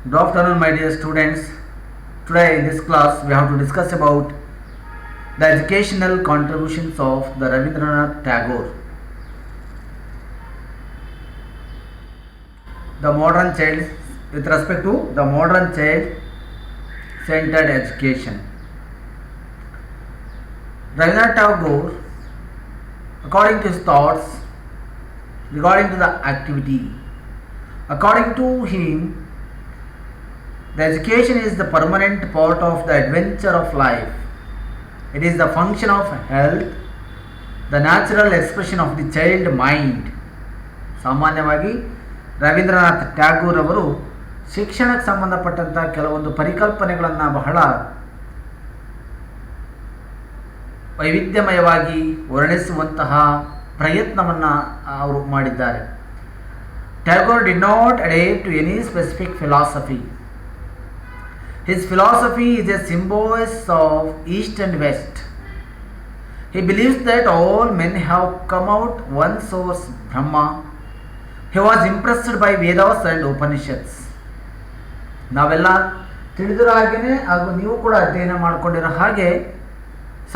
Good afternoon, my dear students. Today in this class we have to discuss about the educational contributions of the Rabindranath Tagore. The modern child, with respect to the modern child-centered education. Rabindranath Tagore, according to his thoughts regarding to the activity, according to him, the education is the permanent part of the adventure of life. It is the function of health, the natural expression of the child mind. ಸಾಮಾನ್ಯವಾಗಿ ರವೀಂದ್ರನಾಥ್ ಟ್ಯಾಗೂರ್ ಅವರು ಶಿಕ್ಷಣಕ್ಕೆ ಸಂಬಂಧಪಟ್ಟಂಥ ಕೆಲವೊಂದು ಪರಿಕಲ್ಪನೆಗಳನ್ನು ಬಹಳ ವೈವಿಧ್ಯಮಯವಾಗಿ ವರ್ಣಿಸುವಂತಹ ಪ್ರಯತ್ನವನ್ನು ಅವರು ಮಾಡಿದ್ದಾರೆ. Tagore did not adhere to any specific philosophy. His philosophy is a symbiosis of East and West. He believes that all men have come out one source, Brahma. He was impressed by Vedas and Upanishads. ನಾವೆಲ್ಲ ತಿಳಿದಿರೋ ಹಾಗೆಯೇ ಹಾಗೂ ನೀವು ಕೂಡ ಅಧ್ಯಯನ ಮಾಡಿಕೊಂಡಿರೋ ಹಾಗೆ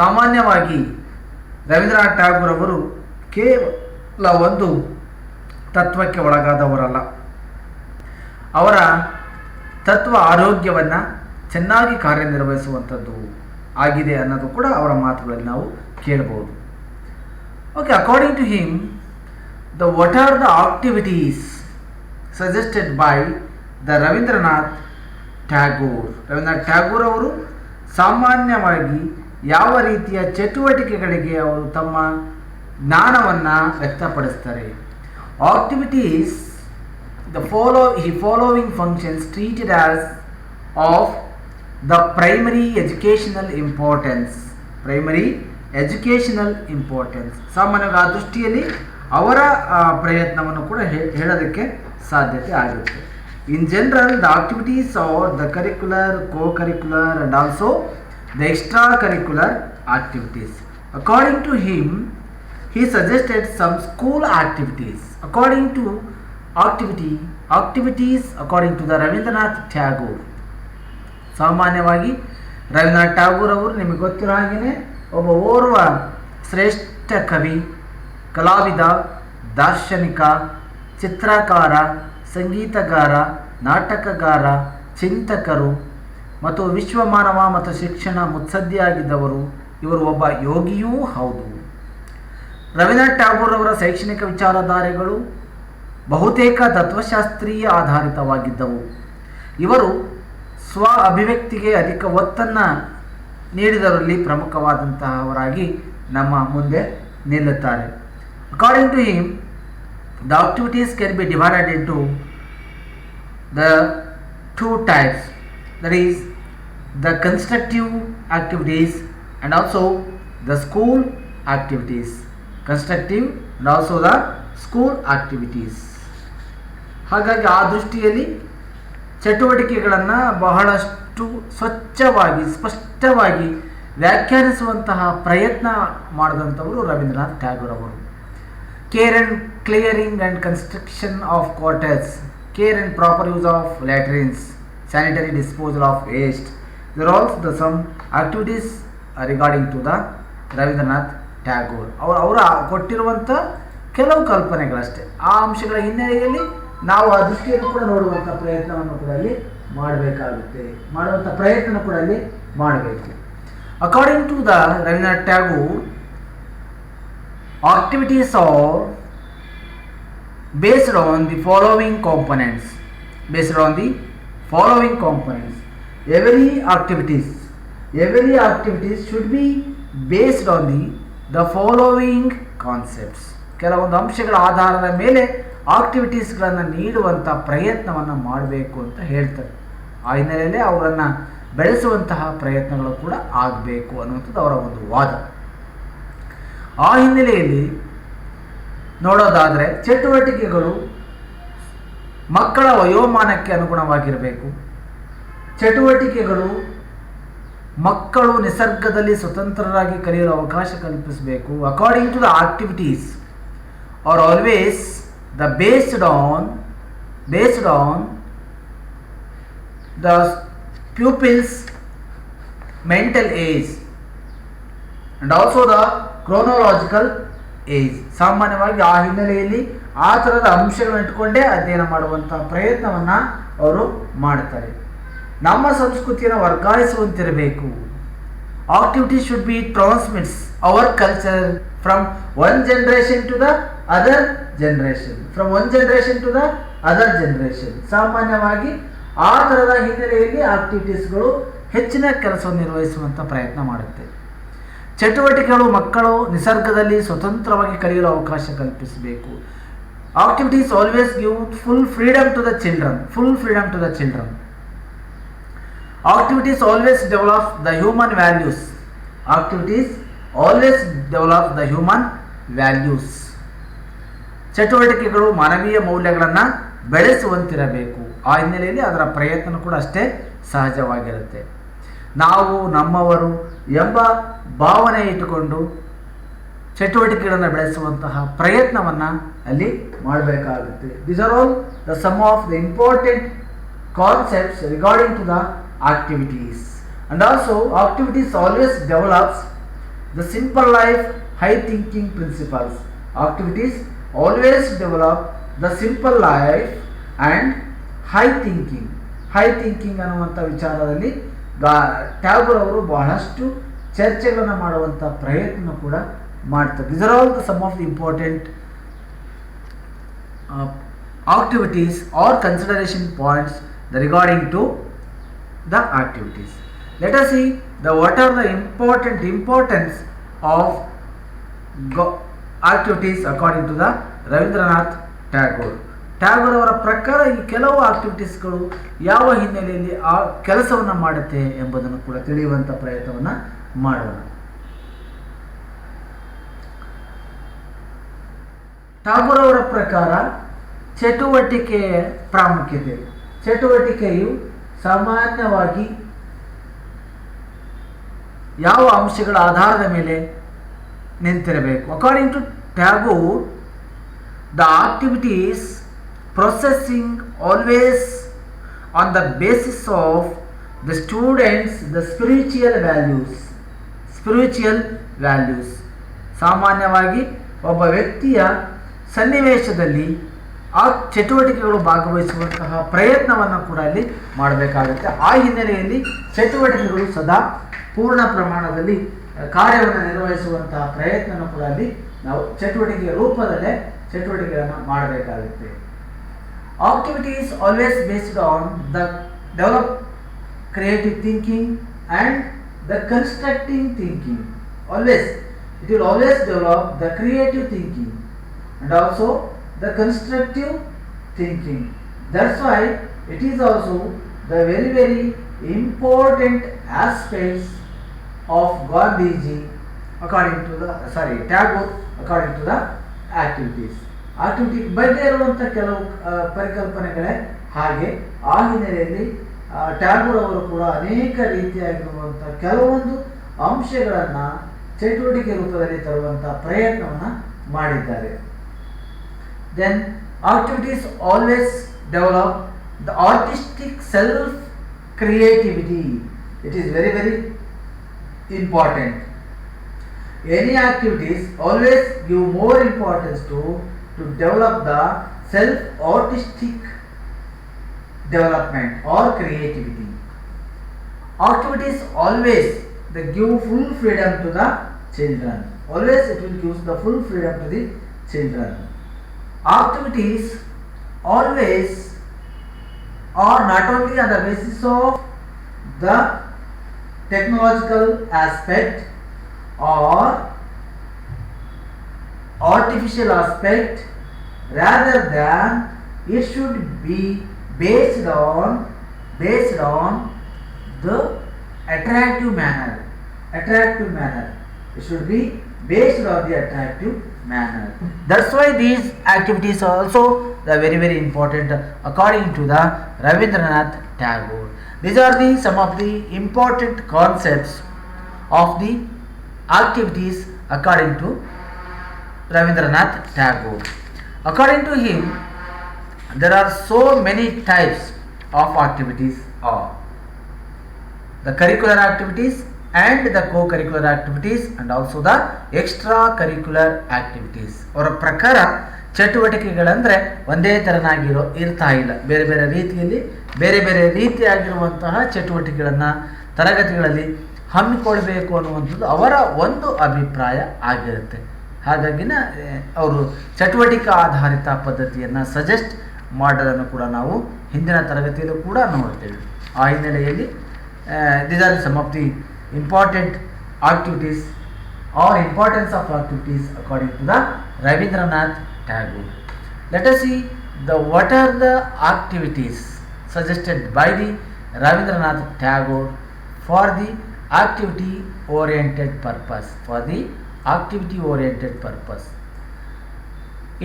ಸಾಮಾನ್ಯವಾಗಿ ರವೀಂದ್ರನಾಥ್ ಟ್ಯಾಗೂರ್ ಅವರು ಕೇವಲ ಒಂದು ತತ್ವಕ್ಕೆ ಒಳಗಾದವರಲ್ಲ. ಅವರ ತತ್ವ ಆರೋಗ್ಯವನ್ನು ಚೆನ್ನಾಗಿ ಕಾರ್ಯನಿರ್ವಹಿಸುವಂಥದ್ದು ಆಗಿದೆ ಅನ್ನೋದು ಕೂಡ ಅವರ ಮಾತುಗಳಲ್ಲಿ ನಾವು ಕೇಳಬಹುದು. Okay, according to him, what are the activities suggested by the Rabindranath Tagore. Rabindranath Tagore ಅವರು ಸಾಮಾನ್ಯವಾಗಿ ಯಾವ ರೀತಿಯ ಚಟುವಟಿಕೆಗಳಿಗೆ ಅವರು ತಮ್ಮ ಜ್ಞಾನವನ್ನು ವ್ಯಕ್ತಪಡಿಸ್ತಾರೆ? Activities he following functions treated as of the primary educational importance. ಸಾಮಾನ್ಯವಾಗಿ ಆ ದೃಷ್ಟಿಯಲ್ಲಿ ಅವರ ಪ್ರಯತ್ನವನ್ನು ಕೂಡ ಹೇಳೋದಕ್ಕೆ ಸಾಧ್ಯತೆ ಆಗುತ್ತೆ. In general, the activities are the curricular, co-curricular and also the extra curricular activities. According to him, he suggested some school activities. According to activities according to the Rabindranath Tagore. ಸಾಮಾನ್ಯವಾಗಿ ರವೀಂದ್ರನಾಥ್ ಟ್ಯಾಗೂರ್ ಅವರು ನಿಮಗೆ ಗೊತ್ತಿರೋ ಹಾಗೆಯೇ ಒಬ್ಬ ಓರ್ವ ಶ್ರೇಷ್ಠ ಕವಿ, ಕಲಾವಿದ, ದಾರ್ಶನಿಕ, ಚಿತ್ರಕಾರ, ಸಂಗೀತಗಾರ, ನಾಟಕಗಾರ, ಚಿಂತಕರು ಮತ್ತು ವಿಶ್ವಮಾನವ ಮತ್ತು ಶಿಕ್ಷಣ ಮುತ್ಸದ್ದಿಯಾಗಿದ್ದವರು. ಇವರು ಒಬ್ಬ ಯೋಗಿಯೂ ಹೌದು. ರವೀಂದ್ರನಾಥ್ ಟ್ಯಾಗೂರ್ ಅವರ ಶೈಕ್ಷಣಿಕ ವಿಚಾರಧಾರೆಗಳು ಬಹುತೇಕ ತತ್ವಶಾಸ್ತ್ರೀಯ ಆಧಾರಿತವಾಗಿದ್ದವು. ಇವರು ಸ್ವ ಅಭಿವ್ಯಕ್ತಿಗೆ ಅಧಿಕ ಒತ್ತನ್ನು ನೀಡಿದವರಲ್ಲಿ ಪ್ರಮುಖವಾದಂತಹವರಾಗಿ ನಮ್ಮ ಮುಂದೆ ನಿಲ್ಲುತ್ತಾರೆ. According to him, the activities can be divided into the two types, that is the constructive activities and also the school activities. Constructive and also the school activities. ಹಾಗಾಗಿ ಆ ದೃಷ್ಟಿಯಲ್ಲಿ ಚಟುವಟಿಕೆಗಳನ್ನು ಬಹಳಷ್ಟು ಸ್ವಚ್ಛವಾಗಿ, ಸ್ಪಷ್ಟವಾಗಿ ವ್ಯಾಖ್ಯಾನಿಸುವಂತಹ ಪ್ರಯತ್ನ ಮಾಡಿದಂಥವರು ರವೀಂದ್ರನಾಥ್ ಟ್ಯಾಗೂರ್ ಅವರು. Care and clearing and construction of quarters, care and proper use of latrines, sanitary disposal of waste, there also the some activities regarding to the Rabindranath Tagore. ಅವರ ಕೊಟ್ಟಿರುವಂಥ ಕೆಲವು ಕಲ್ಪನೆಗಳಷ್ಟೇ. ಆ ಅಂಶಗಳ ಹಿನ್ನೆಲೆಯಲ್ಲಿ ನಾವು ಆ ದೃಷ್ಟಿಯನ್ನು ಕೂಡ ನೋಡುವಂಥ ಪ್ರಯತ್ನವನ್ನು ಕೂಡ ಅಲ್ಲಿ ಮಾಡಬೇಕು. According to the Rabindranath Tagore, activities are based on the following components. Every activities should be based on the following concepts. ಕೆಲವೊಂದು ಅಂಶಗಳ ಆಧಾರದ ಮೇಲೆ ಆಕ್ಟಿವಿಟೀಸ್ಗಳನ್ನು ನೀಡುವಂಥ ಪ್ರಯತ್ನವನ್ನು ಮಾಡಬೇಕು ಅಂತ ಹೇಳ್ತಾರೆ. ಆ ಹಿನ್ನೆಲೆಯಲ್ಲಿ ಅವರನ್ನು ಬೆಳೆಸುವಂತಹ ಪ್ರಯತ್ನಗಳು ಕೂಡ ಆಗಬೇಕು ಅನ್ನುವಂಥದ್ದು ಅವರ ಒಂದು ವಾದ. ಆ ಹಿನ್ನೆಲೆಯಲ್ಲಿ ನೋಡೋದಾದರೆ ಚಟುವಟಿಕೆಗಳು ಮಕ್ಕಳ ವಯೋಮಾನಕ್ಕೆ ಅನುಗುಣವಾಗಿರಬೇಕು. ಚಟುವಟಿಕೆಗಳು ಮಕ್ಕಳು ನಿಸರ್ಗದಲ್ಲಿ ಸ್ವತಂತ್ರರಾಗಿ ಕಲಿಯಲು ಅವಕಾಶ ಕಲ್ಪಿಸಬೇಕು. According to the activities are always based on the pupil's mental age and also the chronological age. ಸಾಮಾನ್ಯವಾಗಿ ಆ ಹಿನ್ನೆಲೆಯಲ್ಲಿ ಆ ಥರದ ಅಂಶಗಳನ್ನು ಇಟ್ಕೊಂಡೇ ಅಧ್ಯಯನ ಮಾಡುವಂಥ ಪ್ರಯತ್ನವನ್ನು ಅವರು ಮಾಡ್ತಾರೆ. ನಮ್ಮ ಸಂಸ್ಕೃತಿಯನ್ನು ವರ್ಗಾಯಿಸುವಂತಿರಬೇಕು. Activity should be transmits our culture from one generation to the other generation. ಸಾಮಾನ್ಯವಾಗಿ ಆ ಥರದ ಹಿನ್ನೆಲೆಯಲ್ಲಿ ಆಕ್ಟಿವಿಟೀಸ್ಗಳು ಹೆಚ್ಚಿನ ಕೆಲಸವನ್ನು ನಿರ್ವಹಿಸುವಂಥ ಪ್ರಯತ್ನ ಮಾಡುತ್ತೆ. ಚಟುವಟಿಕೆಗಳು ಮಕ್ಕಳು ನಿಸರ್ಗದಲ್ಲಿ ಸ್ವತಂತ್ರವಾಗಿ ಕಲಿಯಲು ಅವಕಾಶ ಕಲ್ಪಿಸಬೇಕು. Activities always give full freedom to the children. Activities always develop the human values. ಚಟುವಟಿಕೆಗಳು ಮಾನವೀಯ ಮೌಲ್ಯಗಳನ್ನು ಬೆಳೆಸುವಂತಿರಬೇಕು. ಆ ಹಿನ್ನೆಲೆಯಲ್ಲಿ ಅದರ ಪ್ರಯತ್ನ ಕೂಡ ಅಷ್ಟೇ ಸಹಜವಾಗಿರುತ್ತೆ. ನಾವು ನಮ್ಮವರು ಎಂಬ ಭಾವನೆ ಇಟ್ಟುಕೊಂಡು ಚಟುವಟಿಕೆಗಳನ್ನು ಬೆಳೆಸುವಂತಹ ಪ್ರಯತ್ನವನ್ನು ಅಲ್ಲಿ ಮಾಡಬೇಕಾಗುತ್ತೆ. These are all the sum of the important concepts regarding to the activities. And also activities always develops the simple life high thinking principles. Activities always develop the simple life and high thinking ಅನ್ನುವಂಥ ವಿಚಾರದಲ್ಲಿ ಟ್ಯಾಗೋರ್ ಅವರು ಬಹಳಷ್ಟು ಚರ್ಚೆಗಳನ್ನು ಮಾಡುವಂಥ ಪ್ರಯತ್ನ ಕೂಡ ಮಾಡ್ತಾರೆ. These are all the some of the important activities or consideration points regarding to the activities. Let us see what are the importance of activities according to the Rabindranath Tagore. Tagore ಅವರ ಪ್ರಕಾರ ಈ ಕೆಲವು ಆಕ್ಟಿವಿಟೀಸ್ಗಳು ಯಾವ ಹಿನ್ನೆಲೆಯಲ್ಲಿ ಆ ಕೆಲಸವನ್ನು ಮಾಡುತ್ತೆ ಎಂಬುದನ್ನು ಕೂಡ ತಿಳಿಯುವಂಥ ಪ್ರಯತ್ನವನ್ನು ಮಾಡೋಣ. ಟ್ಯಾಗೋರ್ ಅವರ ಪ್ರಕಾರ ಚಟುವಟಿಕೆಯ ಪ್ರಾಮುಖ್ಯತೆ. ಚಟುವಟಿಕೆಯು ಸಾಮಾನ್ಯವಾಗಿ ಯಾವ ಅಂಶಗಳ ಆಧಾರದ ಮೇಲೆ ನಿಂತಿರಬೇಕು. According to Tagore, the activities processing always on the basis of the students the spiritual values. ಸಾಮಾನ್ಯವಾಗಿ ಒಬ್ಬ ವ್ಯಕ್ತಿಯ ಸನ್ನಿವೇಶದಲ್ಲಿ ಆ ಚಟುವಟಿಕೆಗಳು ಭಾಗವಹಿಸುವಂತಹ ಪ್ರಯತ್ನವನ್ನು ಕೂಡ ಅಲ್ಲಿ ಮಾಡಬೇಕಾಗುತ್ತೆ. ಆ ಹಿನ್ನೆಲೆಯಲ್ಲಿ ಚಟುವಟಿಕೆಗಳು ಸದಾ ಪೂರ್ಣ ಪ್ರಮಾಣದಲ್ಲಿ ಕಾರ್ಯವನ್ನು ನಿರ್ವಹಿಸುವಂತಹ ಪ್ರಯತ್ನ ಕೂಡ ಅಲ್ಲಿ ನಾವು ಚಟುವಟಿಕೆಯ ರೂಪದಲ್ಲೇ ಚಟುವಟಿಕೆಗಳನ್ನು ಮಾಡಬೇಕಾಗುತ್ತೆ. Activity is always based on the developed creative thinking and the constructing thinking. It will always develop the creative thinking and also the constructive thinking. That's why it is also the very, very important aspects of Gandhiji Tagore according to the activities. Activity ಬಗ್ಗೆ ಇರುವಂಥ ಕೆಲವು ಪರಿಕಲ್ಪನೆಗಳೇ ಹಾಗೆ. ಆ ಹಿನ್ನೆಲೆಯಲ್ಲಿ ಟ್ಯಾಗೋರ್ ಅವರು ಕೂಡ ಅನೇಕ ರೀತಿಯಾಗಿರುವಂಥ ಕೆಲವೊಂದು ಅಂಶಗಳನ್ನು ಚಟುವಟಿಕೆ ರೂಪದಲ್ಲಿ ತರುವಂಥ ಪ್ರಯತ್ನವನ್ನು ಮಾಡಿದ್ದಾರೆ. Then activities always develop the artistic self creativity. It is very very important. Any activities always give more importance to develop the self-artistic development or creativity. Activities always they give full freedom to the children. Always it will give the full freedom to the children. Activities always are not only on the basis of the technological aspect or artificial aspect, rather than it should be based on the attractive manner. It should be based on the attractive manner. That's why these activities are also the very, very important according to the Rabindranath Tagore. These are the some of the important concepts of the activities according to Rabindranath Tagore. According to him, there are so many types of activities are. the curricular activities and the co-curricular activities and also the extra-curricular activities. ಅವರ ಪ್ರಕಾರ ಚಟುವಟಿಕೆಗಳಂದರೆ ಒಂದೇ ಥರನಾಗಿರೋ ಇರ್ತಾ ಇಲ್ಲ, ಬೇರೆ ಬೇರೆ ರೀತಿಯಲ್ಲಿ ಬೇರೆ ಬೇರೆ ರೀತಿಯಾಗಿರುವಂತಹ ಚಟುವಟಿಕೆಗಳನ್ನು ತರಗತಿಗಳಲ್ಲಿ ಹಮ್ಮಿಕೊಳ್ಬೇಕು ಅನ್ನುವಂಥದ್ದು ಅವರ ಒಂದು ಅಭಿಪ್ರಾಯ ಆಗಿರುತ್ತೆ. ಹಾಗಾಗಿನ ಅವರು ಚಟುವಟಿಕೆ ಆಧಾರಿತ ಪದ್ಧತಿಯನ್ನು ಸಜೆಸ್ಟ್ ಮಾಡೋದನ್ನು ಕೂಡ ನಾವು ಹಿಂದಿನ ತರಗತಿಯಲ್ಲೂ ಕೂಡ ನೋಡ್ತೇವೆ. ಆ ಹಿನ್ನೆಲೆಯಲ್ಲಿ these are some of the important activities or importance of activities according to the Rabindranath Tagore. Let us see what are the activities suggested by the Rabindranath Tagore for the activity oriented purpose. For the activity oriented purpose,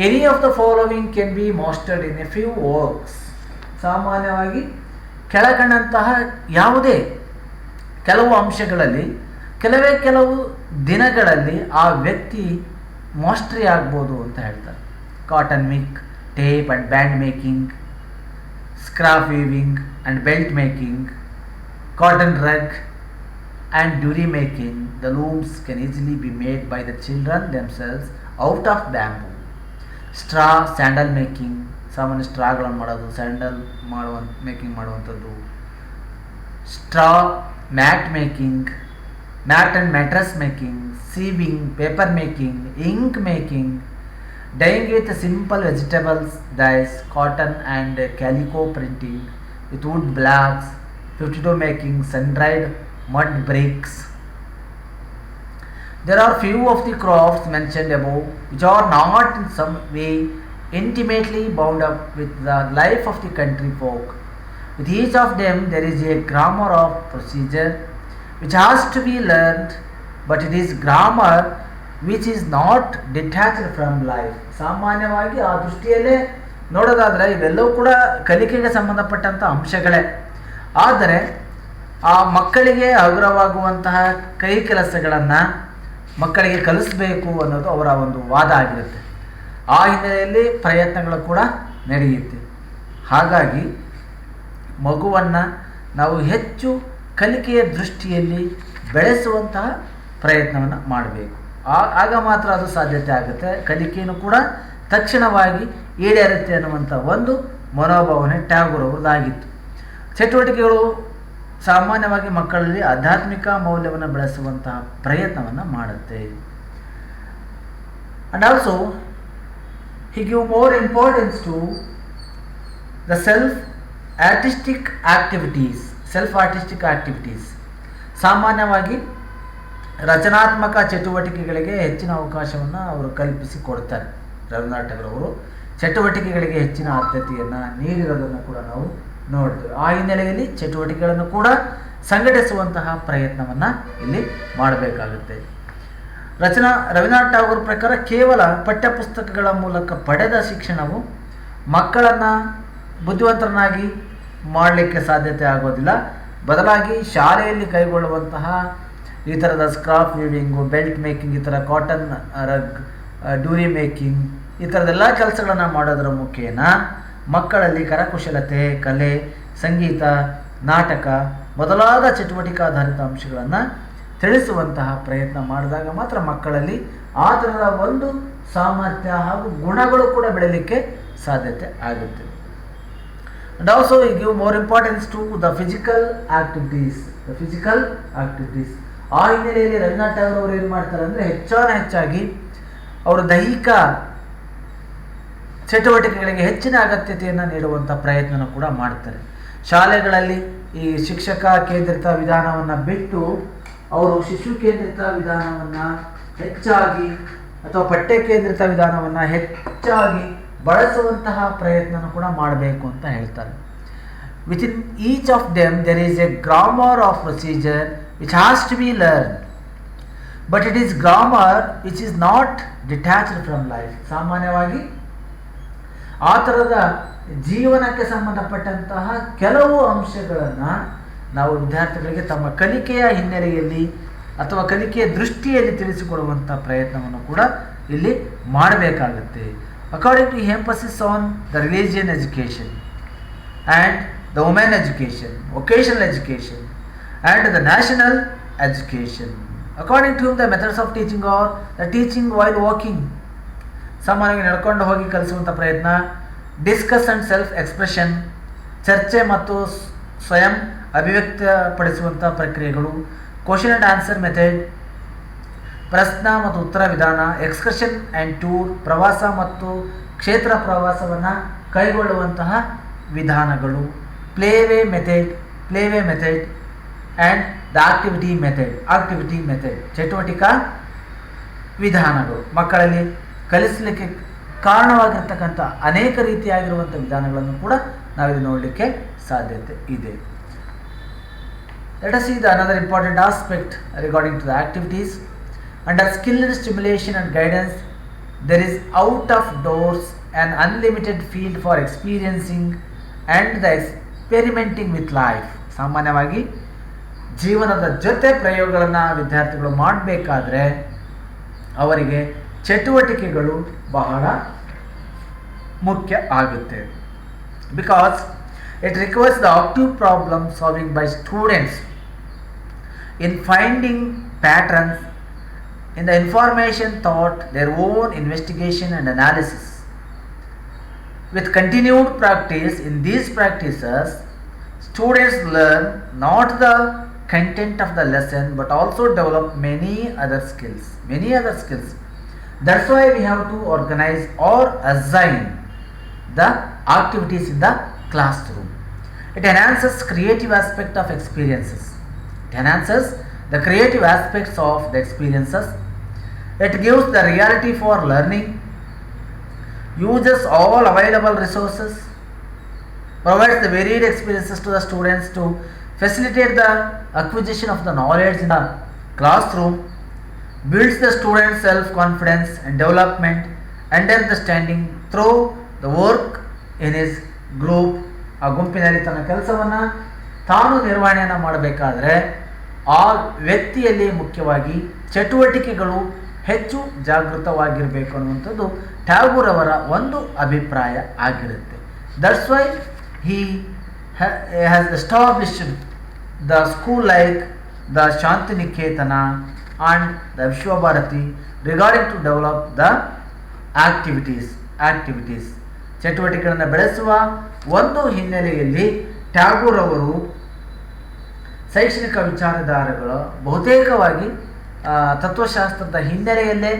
any of the following can be mastered in a few works. ಸಾಮಾನ್ಯವಾಗಿ ಕೆಳಕಂಡಂತಹ ಯಾವುದೇ ಕೆಲವು ಅಂಶಗಳಲ್ಲಿ ಕೆಲವು ದಿನಗಳಲ್ಲಿ ಆ ವ್ಯಕ್ತಿ mastery ಆಗ್ಬೋದು ಅಂತ ಹೇಳ್ತಾರೆ. Cotton mic, tape and band making, scrap weaving and belt making, cotton rug and duri making. The looms can easily be made by the children themselves out of bamboo. Straw sandal making, ಸಾಮಾನ್ಯ ಸ್ಟ್ರಾಗಳನ್ನು ಮಾಡೋದು, sandal making ಮಾಡುವಂಥದ್ದು. Straw mat making, mat and mattress making, sewing, paper making, ink making, dyeing with simple vegetables dyes, cotton and calico printing with wood blocks, 52 making, sun-dried mud bricks. There are few of the crafts mentioned above which are not in some way intimately bound up with the life of the country folk. With each of them there is a grammar of procedure which has to be learned, but it is grammar which is not detached from life. ಸಾಮಾನ್ಯವಾಗಿ ಆ ದೃಷ್ಟಿಯಲ್ಲೇ ನೋಡೋದಾದರೆ ಇವೆಲ್ಲವೂ ಕೂಡ ಕಲಿಕೆಗೆ ಸಂಬಂಧಪಟ್ಟಂಥ ಅಂಶಗಳೇ. ಆದರೆ ಆ ಮಕ್ಕಳಿಗೆ ಹಗುರವಾಗುವಂತಹ ಕೈ ಕೆಲಸಗಳನ್ನು ಮಕ್ಕಳಿಗೆ ಕಲಿಸಬೇಕು ಅನ್ನೋದು ಅವರ ಒಂದು ವಾದ ಆಗಿರುತ್ತೆ. ಆ ಹಿನ್ನೆಲೆಯಲ್ಲಿ ಪ್ರಯತ್ನಗಳು ಕೂಡ ನಡೆಯುತ್ತೆ. ಹಾಗಾಗಿ ಮಗುವನ್ನು ನಾವು ಹೆಚ್ಚು ಕಲಿಕೆಯ ದೃಷ್ಟಿಯಲ್ಲಿ ಬೆಳೆಸುವಂತಹ ಪ್ರಯತ್ನವನ್ನು ಮಾಡಬೇಕು. ಆಗ ಮಾತ್ರ ಅದು ಸಾಧ್ಯತೆ ಆಗುತ್ತೆ. ಕಲಿಕೆಯೂ ಕೂಡ ತಕ್ಷಣವಾಗಿ ಈಡೇರುತ್ತೆ ಅನ್ನುವಂಥ ಒಂದು ಮನೋಭಾವನೆ ಟ್ಯಾಗೋರ್ ಅವ್ರದ್ದಾಗಿತ್ತು. ಚಟುವಟಿಕೆಗಳು ಸಾಮಾನ್ಯವಾಗಿ ಮಕ್ಕಳಲ್ಲಿ ಆಧ್ಯಾತ್ಮಿಕ ಮೌಲ್ಯವನ್ನು ಬೆಳೆಸುವಂತಹ ಪ್ರಯತ್ನವನ್ನು ಮಾಡುತ್ತೆ. And also he give more importance to the artistic activities. ಸಾಮಾನ್ಯವಾಗಿ ರಚನಾತ್ಮಕ ಚಟುವಟಿಕೆಗಳಿಗೆ ಹೆಚ್ಚಿನ ಅವಕಾಶವನ್ನು ಅವರು ಕಲ್ಪಿಸಿಕೊಡ್ತಾರೆ. ರವೀಂದ್ರನಾಥ್ ಠಾಗೂರ್ ಅವರು ಚಟುವಟಿಕೆಗಳಿಗೆ ಹೆಚ್ಚಿನ ಆದ್ಯತೆಯನ್ನು ನೀಡಿರೋದನ್ನು ಕೂಡ ನಾವು ನೋಡ್ತೇವೆ. ಆ ಹಿನ್ನೆಲೆಯಲ್ಲಿ ಚಟುವಟಿಕೆಗಳನ್ನು ಕೂಡ ಸಂಘಟಿಸುವಂತಹ ಪ್ರಯತ್ನವನ್ನು ಇಲ್ಲಿ ಮಾಡಬೇಕಾಗುತ್ತೆ. ರವೀಂದ್ರನಾಥ್ ಠಾಗೂರ್ ಪ್ರಕಾರ ಕೇವಲ ಪಠ್ಯಪುಸ್ತಕಗಳ ಮೂಲಕ ಪಡೆದ ಶಿಕ್ಷಣವು ಮಕ್ಕಳನ್ನು ಬುದ್ಧಿವಂತರನ್ನಾಗಿ ಮಾಡಲಿಕ್ಕೆ ಸಾಧ್ಯತೆ ಆಗೋದಿಲ್ಲ. ಬದಲಾಗಿ ಶಾಲೆಯಲ್ಲಿ ಕೈಗೊಳ್ಳುವಂತಹ ಈ ಥರದ ಸ್ಕ್ರಾಪ್ ವೀವಿಂಗು, ಬೆಲ್ಟ್ ಮೇಕಿಂಗ್, ಈ ಥರ ಕಾಟನ್ ರಗ್, ಡೂರಿ ಮೇಕಿಂಗ್, ಈ ಥರದ್ದೆಲ್ಲ ಕೆಲಸಗಳನ್ನು ಮಾಡೋದರ ಮುಖೇನ ಮಕ್ಕಳಲ್ಲಿ ಕರಕುಶಲತೆ, ಕಲೆ, ಸಂಗೀತ, ನಾಟಕ ಮೊದಲಾದ ಚಟುವಟಿಕಾಧಾರಿತ ಅಂಶಗಳನ್ನು ತಿಳಿಸುವಂತಹ ಪ್ರಯತ್ನ ಮಾಡಿದಾಗ ಮಾತ್ರ ಮಕ್ಕಳಲ್ಲಿ ಆ ಥರದ ಒಂದು ಸಾಮರ್ಥ್ಯ ಹಾಗೂ ಗುಣಗಳು ಕೂಡ ಬೆಳೀಲಿಕ್ಕೆ ಸಾಧ್ಯತೆ ಆಗುತ್ತೆ. And also we give more importance to the physical activities. ಆ ಹಿನ್ನೆಲೆಯಲ್ಲಿ ರವೀಂದ್ರನಾಥ್ ಠಾಗೂರ್ ಅವರು ಏನು ಮಾಡ್ತಾರೆ ಅಂದರೆ ಹೆಚ್ಚಾಗಿ ಅವರು ದೈಹಿಕ ಚಟುವಟಿಕೆಗಳಿಗೆ ಹೆಚ್ಚಿನ ಅಗತ್ಯತೆಯನ್ನು ನೀಡುವಂಥ ಪ್ರಯತ್ನ ಕೂಡ ಮಾಡ್ತಾರೆ. ಶಾಲೆಗಳಲ್ಲಿ ಈ ಶಿಕ್ಷಕ ಕೇಂದ್ರಿತ ವಿಧಾನವನ್ನು ಬಿಟ್ಟು ಅವರು ಶಿಶು ಕೇಂದ್ರಿತ ವಿಧಾನವನ್ನು ಹೆಚ್ಚಾಗಿ ಅಥವಾ ಪಠ್ಯ ಕೇಂದ್ರಿತ ವಿಧಾನವನ್ನು ಹೆಚ್ಚಾಗಿ ಬಳಸುವಂತಹ ಪ್ರಯತ್ನ ಕೂಡ ಮಾಡಬೇಕು ಅಂತ ಹೇಳ್ತಾರೆ. Within each of them there is a grammar of procedure which has to be learn, but it is grammar which is not detached from life. ಸಾಮಾನ್ಯವಾಗಿ ಆ ಥರದ ಜೀವನಕ್ಕೆ ಸಂಬಂಧಪಟ್ಟಂತಹ ಕೆಲವು ಅಂಶಗಳನ್ನು ನಾವು ವಿದ್ಯಾರ್ಥಿಗಳಿಗೆ ತಮ್ಮ ಕಲಿಕೆಯ ಹಿನ್ನೆಲೆಯಲ್ಲಿ ಅಥವಾ ಕಲಿಕೆಯ ದೃಷ್ಟಿಯಲ್ಲಿ ತಿಳಿಸಿಕೊಡುವಂಥ ಪ್ರಯತ್ನವನ್ನು ಕೂಡ ಇಲ್ಲಿ ಮಾಡಬೇಕಾಗುತ್ತೆ. According to emphasis on the religion education and the women education, vocational education and the national education. According to him, the methods of teaching are the teaching while walking, ಸಾಮಾನ್ಯವಾಗಿ ನಡ್ಕೊಂಡು ಹೋಗಿ ಕಲಿಸುವಂಥ ಪ್ರಯತ್ನ, ಡಿಸ್ಕಸ್ ಆ್ಯಂಡ್ ಸೆಲ್ಫ್ ಎಕ್ಸ್ಪ್ರೆಷನ್, ಚರ್ಚೆ ಮತ್ತು ಸ್ವಯಂ ಅಭಿವ್ಯಕ್ತಪಡಿಸುವಂಥ ಪ್ರಕ್ರಿಯೆಗಳು, question and answer method, ಪ್ರಶ್ನ ಮತ್ತು ಉತ್ತರ ವಿಧಾನ, ಎಕ್ಸ್ಕರ್ಷನ್ ಆ್ಯಂಡ್ ಟೂರ್, ಪ್ರವಾಸ ಮತ್ತು ಕ್ಷೇತ್ರ ಪ್ರವಾಸವನ್ನು ಕೈಗೊಳ್ಳುವಂತಹ ವಿಧಾನಗಳು, play way method and the activity method ಚಟುವಟಿಕಾ ವಿಧಾನಗಳು. ಮಕ್ಕಳಲ್ಲಿ ಕಲಿಸಲಿಕ್ಕೆ ಕಾರಣವಾಗಿರ್ತಕ್ಕಂಥ ಅನೇಕ ರೀತಿಯಾಗಿರುವಂಥ ವಿಧಾನಗಳನ್ನು ಕೂಡ ನಾವಿಲ್ಲಿ ನೋಡಲಿಕ್ಕೆ ಸಾಧ್ಯತೆ ಇದೆ. Let us see the another important aspect regarding to the activities. Under skilled stimulation and guidance, there is out of doors an unlimited field for experiencing and the experimenting with life. ಸಾಮಾನ್ಯವಾಗಿ ಜೀವನದ ಜೊತೆ ಪ್ರಯೋಗಗಳನ್ನು ವಿದ್ಯಾರ್ಥಿಗಳು ಮಾಡಬೇಕಾದ್ರೆ ಅವರಿಗೆ ಚಟುವಟಿಕೆಗಳು ಬಹಳ ಮುಖ್ಯ ಆಗುತ್ತೆ. Because it requires the active problem solving by students in finding patterns in the information thought, their own investigation and analysis. With continued practice in these practices, students learn not the content of the lesson but also develop many other skills. That's why we have to organize or assign the activities in the classroom. It enhances creative aspect of experiences. It enhances the creative aspects of the experiences. It gives the reality for learning, uses all available resources, provides the varied experiences to the students to facilitate the acquisition of the knowledge in the classroom, builds the student's self-confidence and development and understanding through the work in his group. ಆ ಗುಂಪಿನಲ್ಲಿ ತನ್ನ ಕೆಲಸವನ್ನು ತಾನು ನಿರ್ವಹಣೆಯನ್ನು ಮಾಡಬೇಕಾದ್ರೆ ಆ ವ್ಯಕ್ತಿಯಲ್ಲಿ ಮುಖ್ಯವಾಗಿ ಚಟುವಟಿಕೆಗಳು ಹೆಚ್ಚು ಜಾಗೃತವಾಗಿರಬೇಕು ಅನ್ನುವಂಥದ್ದು ಟ್ಯಾಗೂರ್ ಅವರ ಒಂದು ಅಭಿಪ್ರಾಯ ಆಗಿರುತ್ತೆ. That's why he has established the school like the Shantiniketana and the Vishwa Bharati regarding to develop the activities. ಚಟುವಟಿಕೆಗಳನ್ನು ಬೆಳೆಸುವ ಒಂದು ಹಿನ್ನೆಲೆಯಲ್ಲಿ ಟ್ಯಾಗೂರ್ ಅವರು ಶೈಕ್ಷಣಿಕ ವಿಚಾರಧಾರೆಗಳು ಬಹುತೇಕವಾಗಿ ತತ್ವಶಾಸ್ತ್ರದ ಹಿನ್ನೆಲೆಯಲ್ಲೇ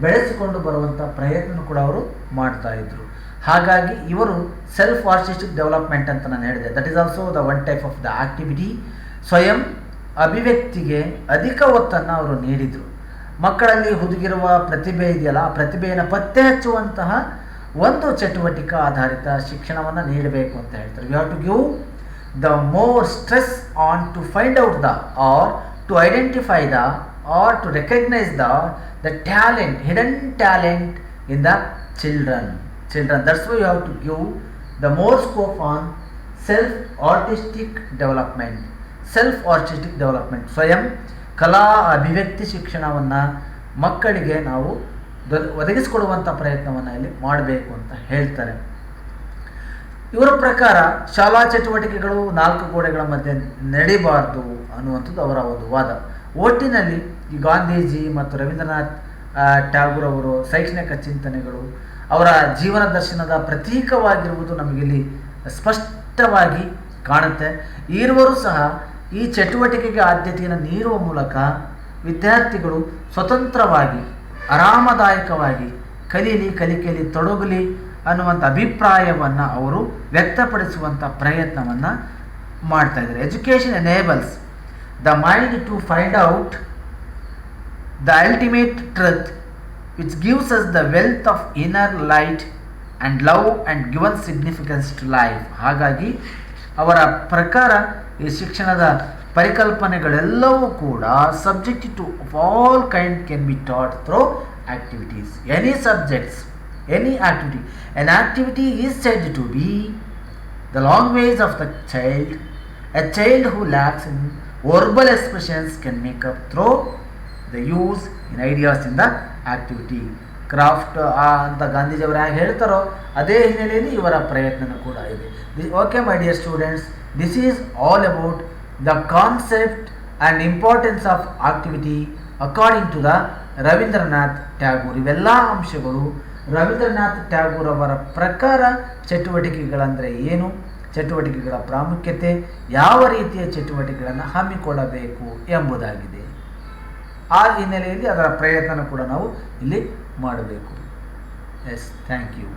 ಬೆಳೆಸಿಕೊಂಡು ಬರುವಂಥ ಪ್ರಯತ್ನ ಕೂಡ ಅವರು ಮಾಡ್ತಾ ಇದ್ರು. ಹಾಗಾಗಿ ಇವರು ಸೆಲ್ಫ್ ಆರ್ಟಿಸ್ಟಿಕ್ ಡೆವಲಪ್ಮೆಂಟ್ ಅಂತ ನಾನು ಹೇಳಿದೆ. That is also the one type of the activity. ಸ್ವಯಂ ಅಭಿವ್ಯಕ್ತಿಗೆ ಅಧಿಕ ಒತ್ತನ್ನು ಅವರು ನೀಡಿದರು. ಮಕ್ಕಳಲ್ಲಿ ಹುದುಗಿರುವ ಪ್ರತಿಭೆ ಇದೆಯಲ್ಲ, ಆ ಪ್ರತಿಭೆಯನ್ನು ಪತ್ತೆ ಹಚ್ಚುವಂತಹ ಒಂದು ಚಟುವಟಿಕಾ ಆಧಾರಿತ ಶಿಕ್ಷಣವನ್ನು ನೀಡಬೇಕು ಅಂತ ಹೇಳ್ತಾರೆ. We have to give the more stress on to find out the or to identify the or to recognise the talent, hidden talent in the children. That's why you have to give the more scope on self-artistic development. ಸ್ವಯಂ ಕಲಾ ಅಭಿವ್ಯಕ್ತಿ ಶಿಕ್ಷಣವನ್ನು ಮಕ್ಕಳಿಗೆ ನಾವು ಒದಗಿಸಿಕೊಡುವಂಥ ಪ್ರಯತ್ನವನ್ನು ಇಲ್ಲಿ ಮಾಡಬೇಕು ಅಂತ ಹೇಳ್ತಾರೆ. ಇವರ ಪ್ರಕಾರ ಶಾಲಾ ಚಟುವಟಿಕೆಗಳು 4 ಗೋಡೆಗಳ ಮಧ್ಯೆ ನಡೀಬಾರ್ದು ಅನ್ನುವಂಥದ್ದು ಅವರ ಒಂದು ವಾದ. ಒಟ್ಟಿನಲ್ಲಿ ಈ ಗಾಂಧೀಜಿ ಮತ್ತು ರವೀಂದ್ರನಾಥ್ ಟ್ಯಾಗೂರ್ ಅವರು ಶೈಕ್ಷಣಿಕ ಚಿಂತನೆಗಳು ಅವರ ಜೀವನ ದರ್ಶನದ ಪ್ರತೀಕವಾಗಿರುವುದು ನಮಗಿಲ್ಲಿ ಸ್ಪಷ್ಟವಾಗಿ ಕಾಣುತ್ತೆ. ಇರುವರು ಸಹ ಈ ಚಟುವಟಿಕೆಗೆ ಆದ್ಯತೆಯನ್ನು ನೀಡುವ ಮೂಲಕ ವಿದ್ಯಾರ್ಥಿಗಳು ಸ್ವತಂತ್ರವಾಗಿ ಆರಾಮದಾಯಕವಾಗಿ ಕಲಿಕೆಯಲ್ಲಿ ತೊಡಗಲಿ ಅನ್ನುವಂಥ ಅಭಿಪ್ರಾಯವನ್ನು ಅವರು ವ್ಯಕ್ತಪಡಿಸುವಂಥ ಪ್ರಯತ್ನವನ್ನು ಮಾಡ್ತಾ ಇದ್ದಾರೆ. Education enables the mind to find out the ultimate truth which gives us the wealth of inner light and love and given significance to life. ಹಾಗಾಗಿ ಅವರ ಪ್ರಕಾರ ಈ ಶಿಕ್ಷಣದ ಪರಿಕಲ್ಪನೆಗಳೆಲ್ಲವೂ ಕೂಡ subject to all kind can be taught through activities. Any subjects, any activity. An activity is said to be the language of the child. A child who lacks in verbal expressions can make up through the use in ideas in the activity. Craft ಅಂತ ಗಾಂಧೀಜಿಯವರು ಹೇಗೆ ಹೇಳ್ತಾರೋ ಅದೇ ಹಿನ್ನೆಲೆಯಲ್ಲಿ ಇವರ ಪ್ರಯತ್ನ ಕೂಡ ಇದೆ. Okay my dear students, this is all about the concept and importance of activity according to the Rabindranath Tagore. ಇವೆಲ್ಲ ಅಂಶಗಳು ರವೀಂದ್ರನಾಥ್ ಟ್ಯಾಗೂರ್ ಅವರ ಪ್ರಕಾರ ಚಟುವಟಿಕೆಗಳಂದರೆ ಏನು, ಚಟುವಟಿಕೆಗಳ ಪ್ರಾಮುಖ್ಯತೆ, ಯಾವ ರೀತಿಯ ಚಟುವಟಿಕೆಗಳನ್ನು ಹಮ್ಮಿಕೊಳ್ಳಬೇಕು ಎಂಬುದಾಗಿದೆ. ಆ ಹಿನ್ನೆಲೆಯಲ್ಲಿ ಅದರ ಪ್ರಯತ್ನ ಕೂಡ ನಾವು ಇಲ್ಲಿ ಮಾಡಬೇಕು. Yes, thank you.